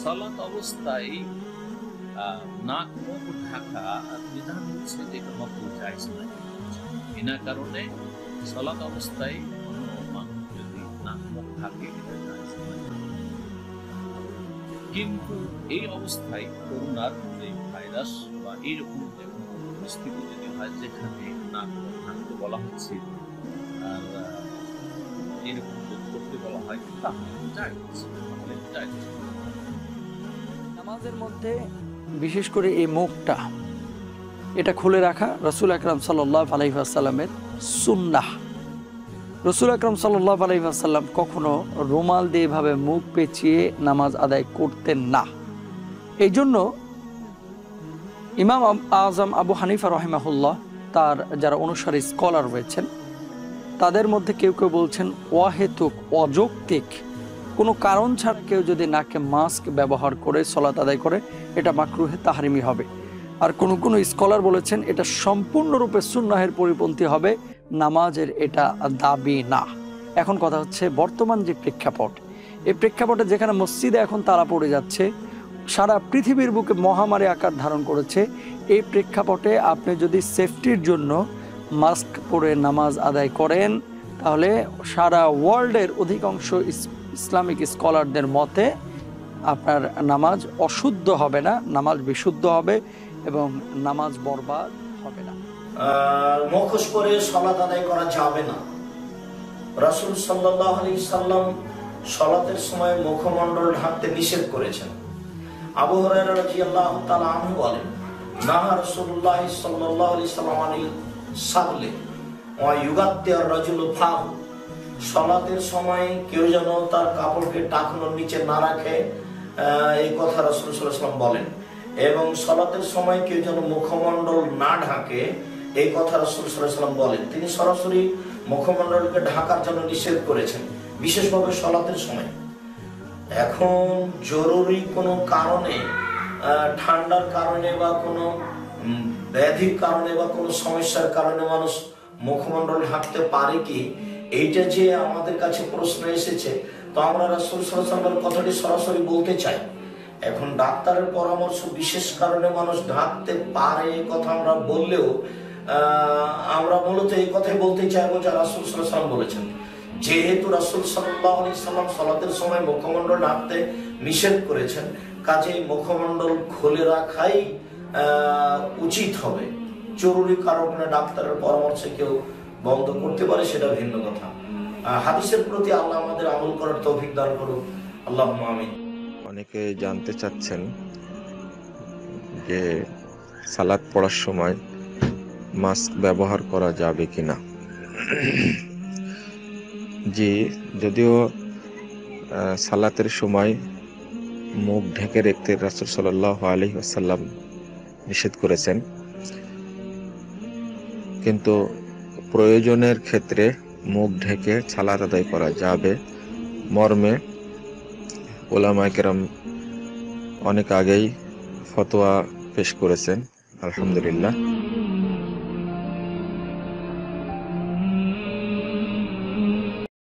সালাত অবস্থায় নাক মুখ ঢাকা বিধান হচ্ছে যে মাকরুহ জায়েজ নয়। বিনা কারণে সালাত অবস্থায় কোনো মানুষ যদি নাক মুখ ঢাকে এটা জায়েজ নয়। কিন্তু এই অবস্থায় করোনার যে ভাইরাস বা এইরকম যে পরিস্থিতি যদি হয় যেখানে নাক মুখ ঢাকতে বলা হচ্ছে আর এরকম যদি করতে বলা হয় তাহলে জায়েজ, তাহলে জায়েজ। নামাজের মধ্যে বিশেষ করে এই মুখটা এটা খুলে রাখা রাসূল আকরাম সাল্লাল্লাহু আলাইহি ওয়াসাল্লামের সুন্নাহ। রাসূল আকরাম সাল্লাল্লাহু আলাইহি ওয়াসাল্লাম কখনো রুমাল দিয়ে এভাবে মুখ পেঁচিয়ে নামাজ আদায় করতেন না। এই জন্য ইমাম আজম আবু হানিফা রাহিমাহুল্লাহ তার যারা অনুসারী স্কলার রয়েছেন তাদের মধ্যে কেউ কেউ বলছেন অহেতুক অযৌক্তিক কোনো কারণ ছাড়া কেউ যদি নাকে মাস্ক ব্যবহার করে সালাত আদায় করে এটা মাকরুহে তাহরিমি হবে। আর কোনো স্কলার বলেছেন এটা সম্পূর্ণরূপে সুন্নাহের পরিপন্থী হবে, নামাজের এটা দাবি না। এখন কথা হচ্ছে বর্তমান যে প্রেক্ষাপট, এই প্রেক্ষাপটে যেখানে মসজিদে এখন তালা পড়ে যাচ্ছে, সারা পৃথিবীর বুকে মহামারী আকার ধারণ করেছে, এই প্রেক্ষাপটে আপনি যদি সেফটির জন্য মাস্ক পরে নামাজ আদায় করেন তাহলে সারা ওয়ার্ল্ডের অধিকাংশ ইসলামিক স্কলারদের মতে আপনার নামাজ অশুদ্ধ হবে না, নামাজ বিশুদ্ধ হবে এবং নামাজ বরবাদ হবে না। মুখোশ পরে সালাত আদায় করা যাবে না। রাসূল সাল্লাল্লাহু আলাইহি সাল্লাম সালাতের সময় মুখমণ্ডল ঢাকতে নিষেধ করেছেন। আবু হুরায়রা রাদিয়াল্লাহু তাআলা আনহু বলেন, নাহা রাসূলুল্লাহ সাল্লাল্লাহু আলাইহি সাল্লাম আনিল সাবলে ওয়া ইউগাত্তির রাজুলু ফাহু। সালাতের সময় কেউ যেন তার কাপড়কে টাকনোর নিচে না রাখে, এই কথা রাসূল সাল্লাল্লাহু আলাইহি সাল্লাম বলেন। এবং সালাতের সময় কেউ যেন মুখমণ্ডল না ঢাকে, এই কথা রাসূল সাল্লাল্লাহু আলাইহি সাল্লাম বলেন। তিনি সরাসরি মুখমণ্ডলকে ঢাকার জন্য নিষেধ করেছেন, বিশেষভাবে সালাতের সময়। এখন জরুরি কোনো কারণে, ঠান্ডার কারণে বা কোনো ব্যাধির কারণে বা কোনো সমস্যার কারণে মানুষ মুখমণ্ডল ঢাকতে পারে কি, এইটা যে আমাদের কাছে প্রশ্ন এসেছে, তো আমরা রাসূল সাল্লাল্লাহু আলাইহি ওয়াসাল্লামের কথাটি সরাসরি বলতে চাই। এখন ডাক্তারের পরামর্শ বিশেষ কারণে মানুষ ঢাকতে পারে কথা আমরা বললেও আমরা মূলত এই কথাই বলতে চাইবো যা রাসূল সাল্লাল্লাহু আলাইহি ওয়াসাল্লাম বলেছেন। যেহেতু রাসূল সাল্লাল্লাহু আলাইহি ওয়াসাল্লাম সালাতের সময় মুখমণ্ডল ঢাকতে নিষেধ করেছেন, কাজেই মুখমণ্ডল খুলে রাখাই উচিত হবে। জরুরি কারণে ডাক্তারের পরামর্শে কেউ বন্ধ করতে পারে, সেটা ভিন্ন কথা। হাদিসের প্রতি আল্লাহ আমাদের আমল করার তৌফিক দান করুন, আল্লাহুম্মা আমিন। অনেকে জানতে চাচ্ছেন যে সালাত পড়ার সময় মাস্ক ব্যবহার করা যাবে কিনা। জি, যদিও সালাতের সময় মুখ ঢেকে রাখতে রাসূল সাল্লাল্লাহু আলাইহি ওয়াসাল্লাম নিষেধ করেছেন, কিন্তু প্রয়োজনের ক্ষেত্রে মুখ ঢেকে সালাত আদায় করা যাবে মর্মে উলামায়ে কেরাম অনেক আগেই ফতোয়া পেশ করেছেন। আলহামদুলিল্লাহ।